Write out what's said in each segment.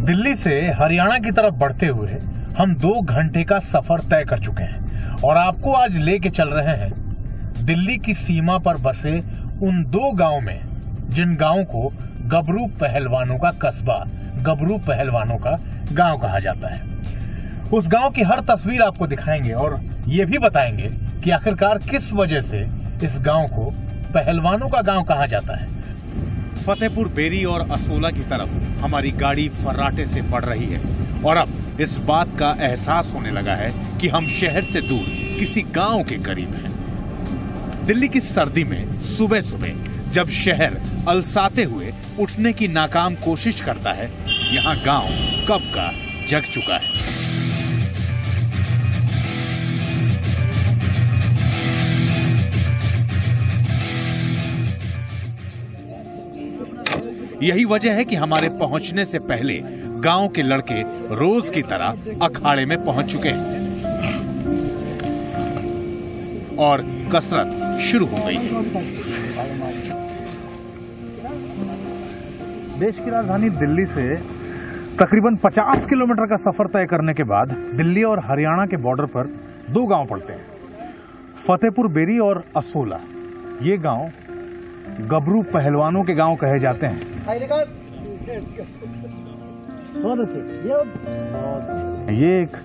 दिल्ली से हरियाणा की तरफ बढ़ते हुए हम 2 घंटे का सफर तय कर चुके हैं और आपको आज लेके चल रहे हैं दिल्ली की सीमा पर बसे उन 2 गांव में, जिन गांव को गबरू पहलवानों का कस्बा, गबरू पहलवानों का गांव कहा जाता है। उस गांव की हर तस्वीर आपको दिखाएंगे और ये भी बताएंगे कि आखिरकार किस वजह से इस गांव को पहलवानों का गांव कहा जाता है। फतेहपुर बेरी और असोला की तरफ हमारी गाड़ी फर्राटे से बढ़ रही है और अब इस बात का एहसास होने लगा है कि हम शहर से दूर किसी गांव के करीब हैं। दिल्ली की सर्दी में सुबह सुबह जब शहर अलसाते हुए उठने की नाकाम कोशिश करता है, यहाँ गांव कब का जग चुका है। यही वजह है कि हमारे पहुंचने से पहले गांव के लड़के रोज की तरह अखाड़े में पहुंच चुके हैं और कसरत शुरू हो गई है। देश की राजधानी दिल्ली से तकरीबन 50 किलोमीटर का सफर तय करने के बाद दिल्ली और हरियाणा के बॉर्डर पर 2 गांव पड़ते हैं, फतेहपुर बेरी और असोला। ये गांव गबरू पहलवानों के गांव कहे जाते हैं। ये एक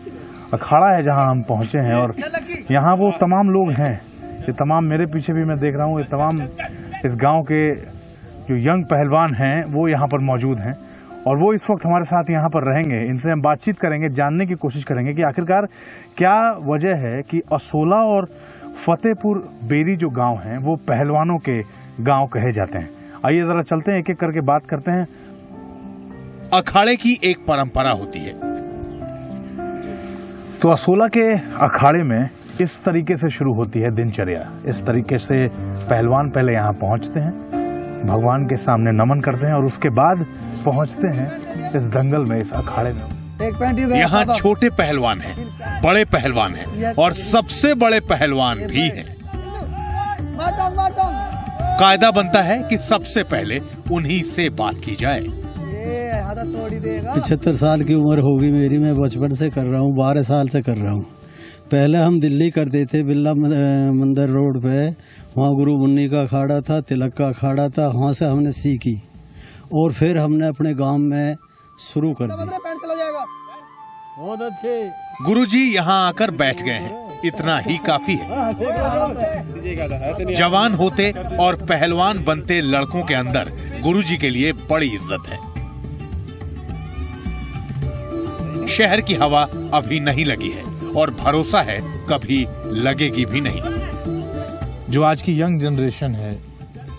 अखाड़ा है जहां हम पहुंचे हैं और यहाँ वो तमाम लोग हैं, ये तमाम मेरे पीछे भी मैं देख रहा हूँ, ये तमाम इस गांव के जो यंग पहलवान हैं वो यहाँ पर मौजूद हैं और वो इस वक्त हमारे साथ यहाँ पर रहेंगे। इनसे हम बातचीत करेंगे, जानने की कोशिश करेंगे कि आखिरकार क्या वजह है कि असोला और फतेहपुर बेरी जो गांव हैं वो पहलवानों के गांव कहे जाते हैं। आइए जरा चलते हैं, एक एक करके बात करते हैं। अखाड़े की एक परंपरा होती है। तो असोला के अखाड़े में इस तरीके से शुरू होती है दिनचर्या। इस तरीके से पहलवान पहले यहाँ पहुंचते हैं, भगवान के सामने नमन करते हैं और उसके बाद पहुंचते हैं इस दंगल में, इस अखाड़े में। यहाँ छोटे पहलवान हैं, बड़े पहलवान हैं और सबसे बड़े पहलवान भी हैं। कायदा बनता है कि सबसे पहले उन्हीं से बात की जाए। 75 साल की उम्र होगी मेरी, मैं बचपन से कर रहा हूँ, 12 साल से कर रहा हूँ। पहले हम दिल्ली करते थे, बिरला मंदिर रोड पे, वहाँ गुरु मुन्नी का अखाड़ा था, तिलक का अखाड़ा था, वहाँ से हमने सीखी और फिर हमने अपने गांव में शुरू कर दी। बहुत अच्छे गुरुजी यहाँ आकर बैठ गए हैं, इतना ही काफी है। जवान होते और पहलवान बनते लड़कों के अंदर गुरुजी के लिए बड़ी इज्जत है। शहर की हवा अभी नहीं लगी है और भरोसा है कभी लगेगी भी नहीं। जो आज की यंग जनरेशन है,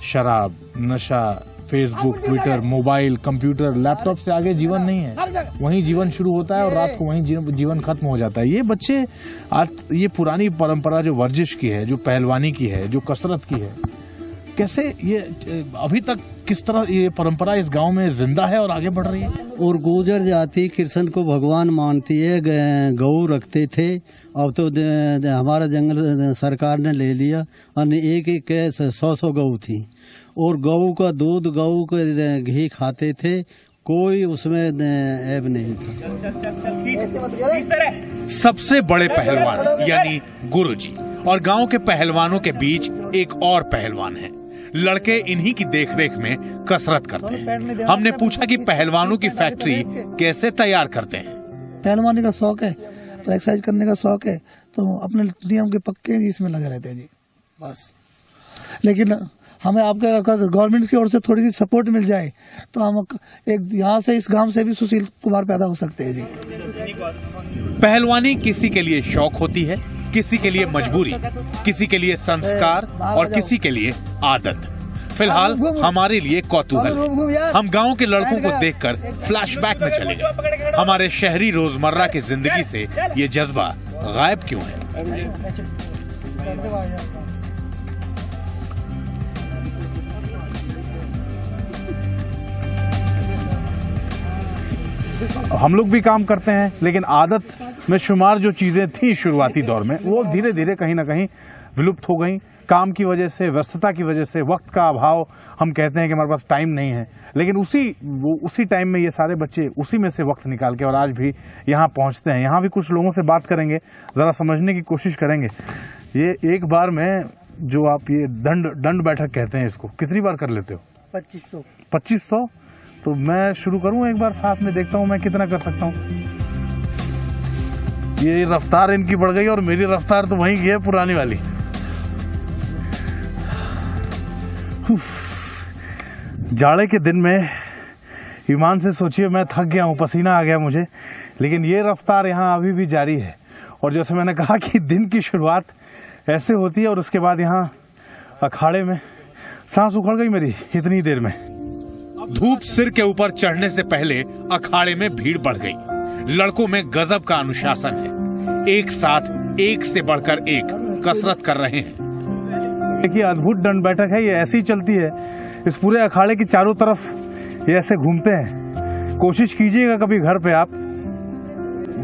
शराब, नशा, Facebook, Twitter, mobile, computer, laptop से आगे जीवन नहीं है। वहीं जीवन शुरू होता है और रात को वहीं जीवन खत्म हो जाता है। ये बच्चे आज ये पुरानी परंपरा जो वर्जिश की है, जो पहलवानी की है, जो कसरत की है, कैसे ये अभी तक किस तरह ये परंपरा इस गांव में जिंदा है और आगे बढ़ रही है। और गुर्जर जाति कृष्ण को भगवान मानती है, गऊ रखते थे, अब तो हमारा जंगल सरकार ने ले लिया और एक 100 गऊ थी और गऊ का दूध, गऊ का घी खाते थे, कोई उसमें ऐब नहीं था। सबसे बड़े पहलवान यानी गुरुजी और गांव के पहलवानों के बीच एक और पहलवान है। लड़के इन्हीं की देखरेख में कसरत करते हैं। हमने पूछा कि पहलवानों की फैक्ट्री कैसे तैयार करते हैं। पहलवानी का शौक है तो एक्सरसाइज करने का शौक है तो अपने नियम के पक्के इसमें लगे रहते हैं जी, बस। लेकिन हमें आपके गवर्नमेंट की ओर से थोड़ी सी सपोर्ट मिल जाए तो हम एक यहाँ से, इस गांव से भी सुशील कुमार पैदा हो सकते हैं जी। पहलवानी किसी के लिए शौक होती है, किसी के लिए मजबूरी, किसी के लिए संस्कार और किसी के लिए आदत। फिलहाल हमारे लिए कौतूहल है। हम गांव के लड़कों को देखकर फ्लैशबैक में चले गए। हमारे शहरी रोजमर्रा की जिंदगी से ये जज्बा गायब क्यों है? हम लोग भी काम करते हैं, लेकिन आदत में शुमार जो चीजें थी शुरुआती दौर में वो धीरे धीरे कहीं ना कहीं विलुप्त हो गई। काम की वजह से, व्यस्तता की वजह से, वक्त का अभाव, हम कहते हैं कि हमारे पास टाइम नहीं है, लेकिन उसी टाइम में ये सारे बच्चे उसी में से वक्त निकाल के और आज भी यहाँ पहुँचते हैं। यहाँ भी कुछ लोगों से बात करेंगे, ज़रा समझने की कोशिश करेंगे। ये एक बार में जो आप ये दंड बैठक कहते हैं, इसको कितनी बार कर लेते हो? 2500। तो मैं शुरू करूँ एक बार, साथ में देखता हूँ मैं कितना कर सकता हूँ। ये रफ्तार इनकी बढ़ गई और मेरी रफ्तार तो वहीं की है, पुरानी वाली। जाड़े के दिन में ईमान से सोचिए मैं थक गया हूँ, पसीना आ गया मुझे, लेकिन ये रफ्तार यहाँ अभी भी जारी है। और जैसे मैंने कहा कि दिन की शुरुआत ऐसे होती है और उसके बाद यहाँ अखाड़े में सांस उखड़ गई मेरी इतनी देर में। धूप सिर के ऊपर चढ़ने से पहले अखाड़े में भीड़ बढ़ गई। लड़कों में गजब का अनुशासन है, एक साथ एक से बढ़कर एक कसरत कर रहे हैं। देखिए अद्भुत दंड बैठक है, ये ऐसी ही चलती है। इस पूरे अखाड़े की चारों तरफ ये ऐसे घूमते हैं। कोशिश कीजिएगा कभी घर पे आप।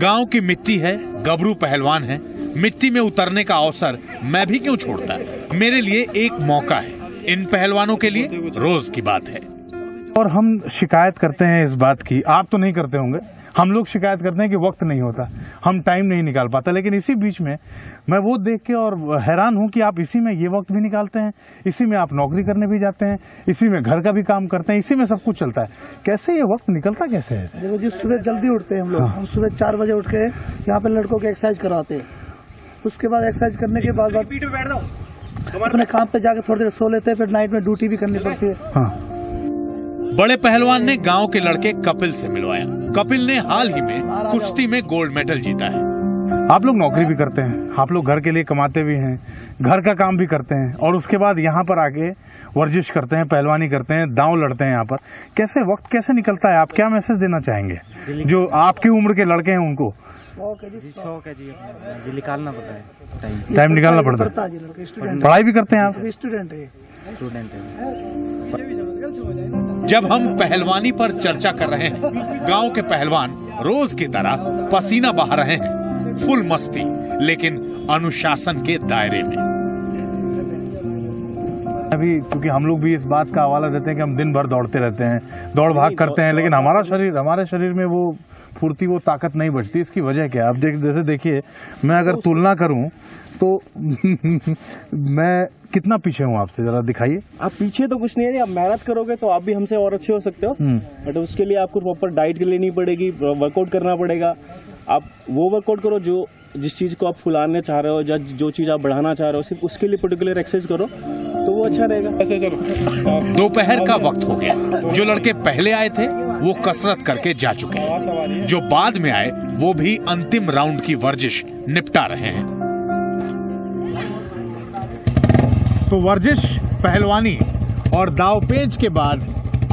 गांव की मिट्टी है, गबरू पहलवान है, मिट्टी में उतरने का अवसर मैं भी क्यों छोड़ता, मेरे लिए एक मौका है, इन पहलवानों के लिए रोज की बात है। और हम शिकायत करते हैं इस बात की, आप तो नहीं करते होंगे, हम लोग शिकायत करते हैं कि वक्त नहीं होता, हम टाइम नहीं निकाल पाते। लेकिन इसी बीच में मैं वो देख के और हैरान हूं कि आप इसी में ये वक्त भी निकालते हैं, इसी में आप नौकरी करने भी जाते हैं, इसी में घर का भी काम करते हैं, इसी में सब कुछ चलता है। कैसे ये वक्त निकलता कैसे है? देखो जी, सुबह जल्दी उठते हैं हम लोग। हम सुबह 4 बजे उठ के यहाँ पे लड़कों के एक्सरसाइज कराते हैं। उसके बाद एक्सरसाइज करने के बाद अपने काम पे जाके थोड़ी देर सो लेते हैं, फिर नाइट में ड्यूटी भी करनी पड़ती है। हाँ। बड़े पहलवान ने गांव के लड़के कपिल से मिलवाया। कपिल ने हाल ही में कुश्ती में गोल्ड मेडल जीता है। आप लोग नौकरी भी करते हैं, आप लोग घर के लिए कमाते भी हैं, घर का काम भी करते हैं और उसके बाद यहाँ पर आके वर्जिश करते हैं, पहलवानी करते हैं, दांव लड़ते हैं। यहाँ पर कैसे वक्त कैसे निकलता है? आप क्या मैसेज देना चाहेंगे जो आपकी उम्र के लड़के हैं उनको? शौक है जी, निकालना पड़ता है, टाइम निकालना पड़ता है। पढ़ाई भी करते हैं आप? स्टूडेंट है। जब हम पहलवानी पर चर्चा कर रहे हैं, गांव के पहलवान रोज की तरह पसीना बहा रहे हैं, फुल मस्ती, लेकिन अनुशासन के दायरे में। अभी क्योंकि हम लोग भी इस बात का हवाला देते हैं कि हम दिन भर दौड़ते रहते हैं, दौड़ भाग करते हैं, लेकिन हमारे शरीर में वो फुर्ती, वो ताकत नहीं बचती। इसकी वजह क्या है? अब जैसे देखिए, मैं अगर तुलना करूं तो मैं कितना पीछे हूँ आपसे, जरा दिखाइए। आप पीछे तो कुछ नहीं है, आप मेहनत करोगे तो आप भी हमसे और अच्छे हो सकते हो, बट उसके लिए आपको प्रॉपर डाइट लेनी पड़ेगी, वर्कआउट करना पड़ेगा। आप वो वर्कआउट करो जो जिस चीज को आप फुलाने चाह रहे हो या जो चीज आप बढ़ाना चाह रहे हो, सिर्फ उसके लिए पर्टिकुलर एक्सरसाइज करो तो वो अच्छा रहेगा। ऐसे चलो। दोपहर का वक्त हो गया। जो लड़के पहले आए थे वो कसरत करके जा चुके हैं, जो बाद में आए वो भी अंतिम राउंड की वर्जिश निपटा रहे हैं। तो वर्जिश, पहलवानी और दावपेच के बाद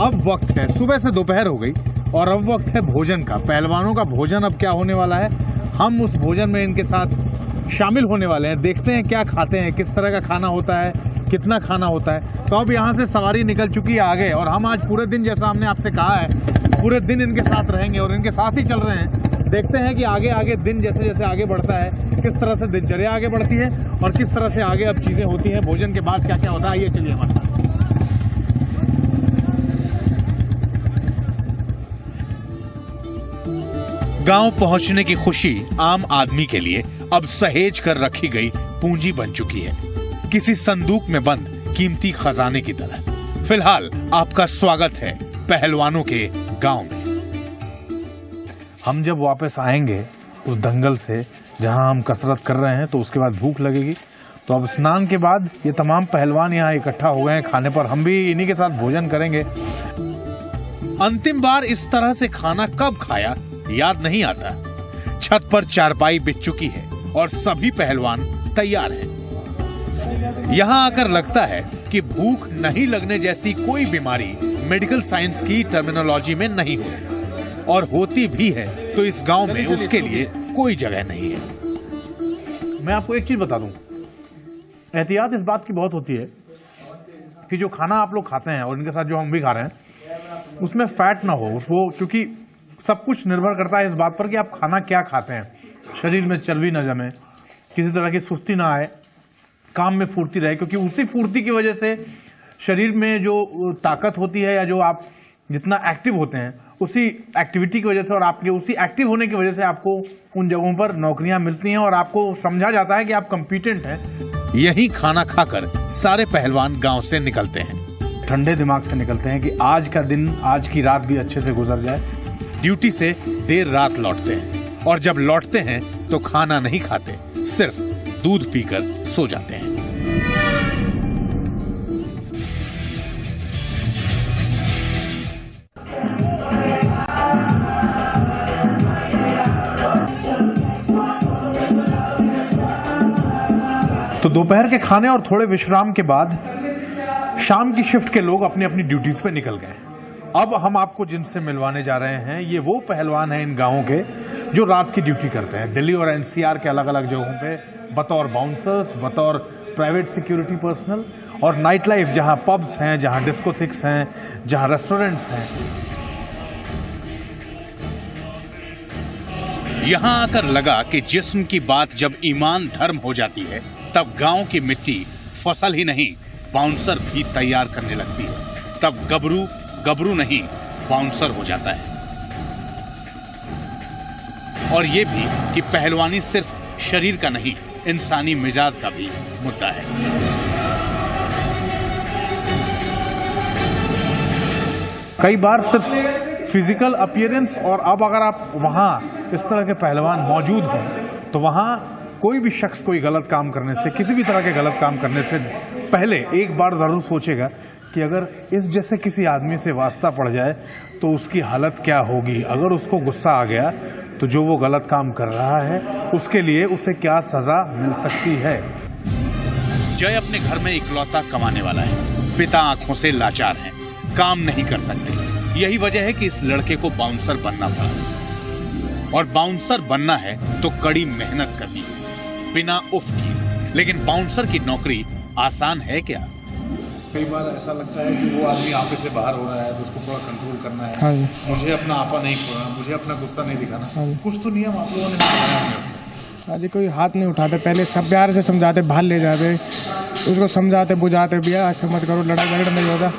अब वक्त है, सुबह से दोपहर हो गई और अब वक्त है भोजन का। पहलवानों का भोजन अब क्या होने वाला है, हम उस भोजन में इनके साथ शामिल होने वाले हैं। देखते हैं क्या खाते हैं, किस तरह का खाना होता है, कितना खाना होता है। तो अब यहाँ से सवारी निकल चुकी है आगे और हम आज पूरे दिन, जैसा हमने आपसे कहा है, पूरे दिन इनके साथ रहेंगे और इनके साथ ही चल रहे हैं। देखते हैं कि आगे आगे दिन जैसे जैसे आगे बढ़ता है, किस तरह से दिनचर्या आगे बढ़ती है और किस तरह से आगे अब चीजें होती हैं, भोजन के बाद क्या क्या होता है। आइए चलिए हमारे साथ। गांव पहुंचने की खुशी आम आदमी के लिए अब सहेज कर रखी गई पूंजी बन चुकी है, किसी संदूक में बंद कीमती खजाने की तरह। फिलहाल आपका स्वागत है पहलवानों के गांव में। हम जब वापस आएंगे उस दंगल से जहां हम कसरत कर रहे हैं, तो उसके बाद भूख लगेगी। तो अब स्नान के बाद ये तमाम पहलवान यहाँ इकट्ठा हो गए हैं खाने पर, हम भी इन्हीं के साथ भोजन करेंगे। अंतिम बार इस तरह से खाना कब खाया याद नहीं आता। छत पर चारपाई बिछ चुकी है और सभी पहलवान तैयार हैं। यहाँ आकर लगता है कि भूख नहीं लगने जैसी कोई बीमारी मेडिकल साइंस की टर्मिनोलॉजी में नहीं होती, और होती भी है तो इस गांव में उसके लिए कोई जगह नहीं है। मैं आपको एक चीज बता दूं, एहतियात इस बात की बहुत होती है कि जो खाना आप लोग खाते हैं और इनके साथ जो हम भी खा रहे हैं उसमें फैट ना हो, वो क्योंकि सब कुछ निर्भर करता है इस बात पर कि आप खाना क्या खाते हैं। शरीर में चर्बी न जमे, किसी तरह की सुस्ती ना आए, काम में फुर्ती रहे, क्योंकि उसी फुर्ती की वजह से शरीर में जो ताकत होती है या जो आप जितना एक्टिव होते हैं उसी एक्टिविटी की वजह से और आपके उसी एक्टिव होने की वजह से आपको उन जगहों पर नौकरियां मिलती हैं और आपको समझा जाता है कि आप कॉम्पिटेंट हैं। यही खाना खाकर सारे पहलवान गांव से निकलते हैं। ठंडे दिमाग से निकलते हैं कि आज का दिन, आज की रात भी अच्छे से गुजर जाए। ड्यूटी से देर रात लौटते हैं और जब लौटते हैं तो खाना नहीं खाते, सिर्फ दूध पीकर सो जाते हैं। तो दोपहर के खाने और थोड़े विश्राम के बाद शाम की शिफ्ट के लोग अपनी अपनी ड्यूटीज पे निकल गए। अब हम आपको जिनसे मिलवाने जा रहे हैं ये वो पहलवान हैं इन गांवों के जो रात की ड्यूटी करते हैं दिल्ली और एनसीआर के अलग अलग जगहों पे बतौर बाउंसर्स, बतौर प्राइवेट सिक्योरिटी पर्सनल और नाइट लाइफ जहां पब्स हैं, जहां डिस्कोथिक्स हैं, जहां रेस्टोरेंट्स हैं। यहां आकर लगा कि जिस्म की बात जब ईमान धर्म हो जाती है तब गांव की मिट्टी फसल ही नहीं बाउंसर भी तैयार करने लगती है। तब गबरू नहीं बाउंसर हो जाता है। और ये भी कि पहलवानी सिर्फ शरीर का नहीं, इंसानी मिजाज का भी मुद्दा है। कई बार सिर्फ फिजिकल अपीयरेंस और अब अगर आप वहां इस तरह के पहलवान मौजूद हों तो वहां कोई भी शख्स कोई गलत काम करने से, किसी भी तरह के गलत काम करने से पहले एक बार जरूर सोचेगा कि अगर इस जैसे किसी आदमी से वास्ता पड़ जाए तो उसकी हालत क्या होगी। अगर उसको गुस्सा आ गया तो जो वो गलत काम कर रहा है उसके लिए उसे क्या सजा मिल सकती है। जय अपने घर में इकलौता कमाने वाला है। पिता आंखों से लाचार हैं, काम नहीं कर सकते। यही वजह है कि इस लड़के को बाउंसर बनना पड़ा। और बाउंसर बनना है तो कड़ी मेहनत करनी है बिना उफ की। लेकिन बाउंसर की नौकरी आसान है क्या? कई बार ऐसा लगता है कि वो आदमी आपे से बाहर हो रहा है तो उसको थोड़ा कंट्रोल करना है। हाँ जी। मुझे अपना आपा नहीं खोना, मुझे अपना गुस्सा नहीं दिखाना। हाँ जी। कुछ तो नियम आप लोगों ने बनाया है। हाँ जी, कोई हाथ नहीं उठाते, पहले सब प्यार से समझाते, बाहर ले जाते, उसको समझाते बुझाते, भैया ऐसा मत करो, लड़ाई झगड़ा नहीं होगा।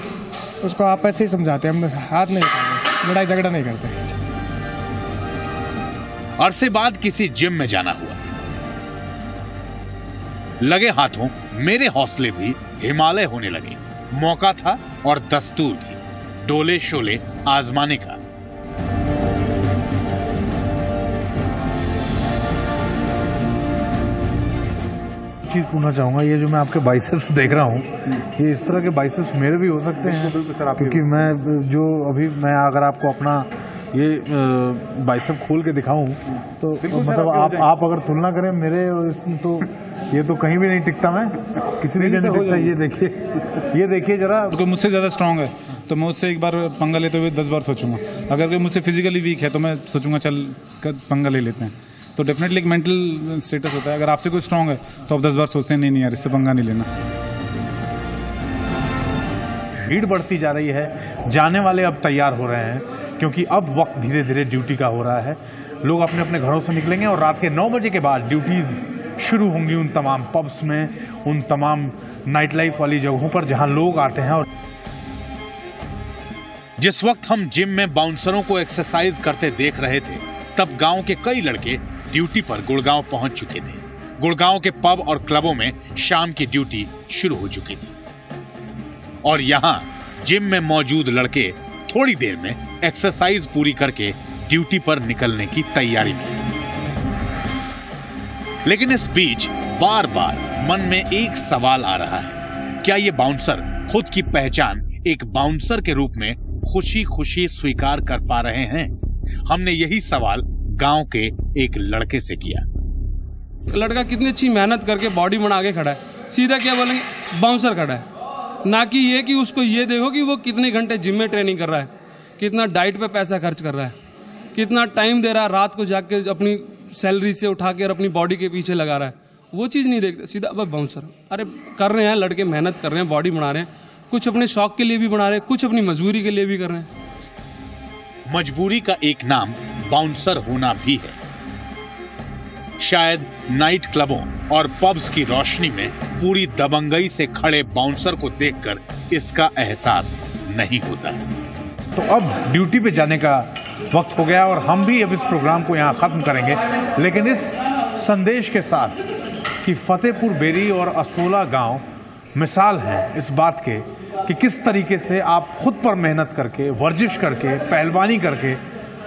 उसको आप ऐसे ही समझाते, हम हाथ नहीं उठाते, लड़ाई झगड़ा नहीं करते। अरसे बाद किसी जिम में जाना हुआ। लगे हाथों मेरे हौसले भी हिमालय होने लगे। मौका था और दस्तूर भी, डोले शोले आजमाने का। चीज पूछना चाहूंगा, ये जो मैं आपके बाइसेप्स देख रहा हूँ, ये इस तरह के बाइसेप्स मेरे भी हो सकते हैं? बिल्कुल सर, क्योंकि मैं जो अभी मैं अगर आपको अपना ये बाइसेप खोल के दिखाऊं तो मतलब आप अगर तुलना करें मेरे और इसमें तो ये तो कहीं भी नहीं टिकता। मैं किसी भी जगह नहीं टिकता। ये देखिए जरा। कोई मुझसे ज़्यादा स्ट्रांग है तो मैं उससे एक बार पंगा लेते हुए 10 बार सोचूंगा। अगर कोई मुझसे फिजिकली वीक है तो मैं सोचूंगा चल पंगा ले लेते हैं। तो डेफिनेटली एक मेंटल स्टेटस होता है। अगर आपसे कोई स्ट्रांग है तो आप 10 बार सोचते हैं नहीं यार इससे पंगा नहीं लेना। भीड़ बढ़ती जा रही है, जाने वाले अब तैयार हो रहे हैं क्योंकि अब वक्त धीरे धीरे ड्यूटी का हो रहा है। लोग अपने अपने घरों से निकलेंगे और रात के 9 बजे के बाद ड्यूटीज शुरू होंगी उन तमाम पब्स में, उन तमाम नाइट लाइफ वाली जगहों पर जहां लोग आते हैं। और जिस वक्त हम जिम में बाउंसरों को एक्सरसाइज करते देख रहे थे तब गांव के कई लड़के ड्यूटी पर गुड़गांव पहुंच चुके थे। गुड़गांव के पब और क्लबों में शाम की ड्यूटी शुरू हो चुकी थी और यहां जिम में मौजूद लड़के थोड़ी देर में एक्सरसाइज पूरी करके ड्यूटी पर निकलने की तैयारी में। लेकिन इस बीच बार बार मन में एक सवाल आ रहा है, क्या ये बाउंसर खुद की पहचान एक बाउंसर के रूप में खुशी खुशी स्वीकार कर पा रहे हैं? हमने यही सवाल गांव के एक लड़के से किया। लड़का कितनी अच्छी मेहनत करके बॉडी बना के खड़ा है, सीधा क्या बोलेंगे बाउंसर खड़ा है। ना कि ये कि उसको ये देखो कि वो कितने घंटे जिम में ट्रेनिंग कर रहा है, कितना डाइट पे पैसा खर्च कर रहा है, कितना टाइम दे रहा है, रात को जाके अपनी सैलरी से उठा के अपनी बॉडी के पीछे लगा रहा है। वो चीज़ नहीं देखते, सीधा अब बाउंसर। अरे कर रहे हैं लड़के, मेहनत कर रहे हैं, बॉडी बना रहे हैं, कुछ अपने शौक के लिए भी बना रहे हैं, कुछ अपनी मजबूरी के लिए भी कर रहे हैं। मजबूरी का एक नाम बाउंसर होना भी है। शायद नाइट क्लबों और पब्स की रोशनी में पूरी दबंगई से खड़े बाउंसर को देखकर इसका एहसास नहीं होता। तो अब ड्यूटी पे जाने का वक्त हो गया और हम भी अब इस प्रोग्राम को यहाँ खत्म करेंगे, लेकिन इस संदेश के साथ कि फतेहपुर बेरी और असोला गांव मिसाल है इस बात के कि किस तरीके से आप खुद पर मेहनत करके, वर्जिश करके, पहलवानी करके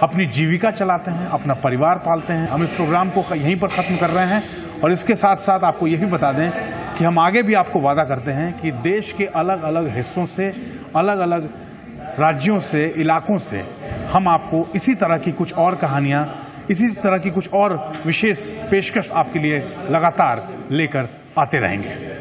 अपनी जीविका चलाते हैं, अपना परिवार पालते हैं। हम इस प्रोग्राम को यहीं पर ख़त्म कर रहे हैं और इसके साथ साथ आपको ये भी बता दें कि हम आगे भी आपको वादा करते हैं कि देश के अलग अलग हिस्सों से, अलग अलग राज्यों से, इलाकों से हम आपको इसी तरह की कुछ और कहानियाँ, इसी तरह की कुछ और विशेष पेशकश आपके लिए लगातार लेकर आते रहेंगे।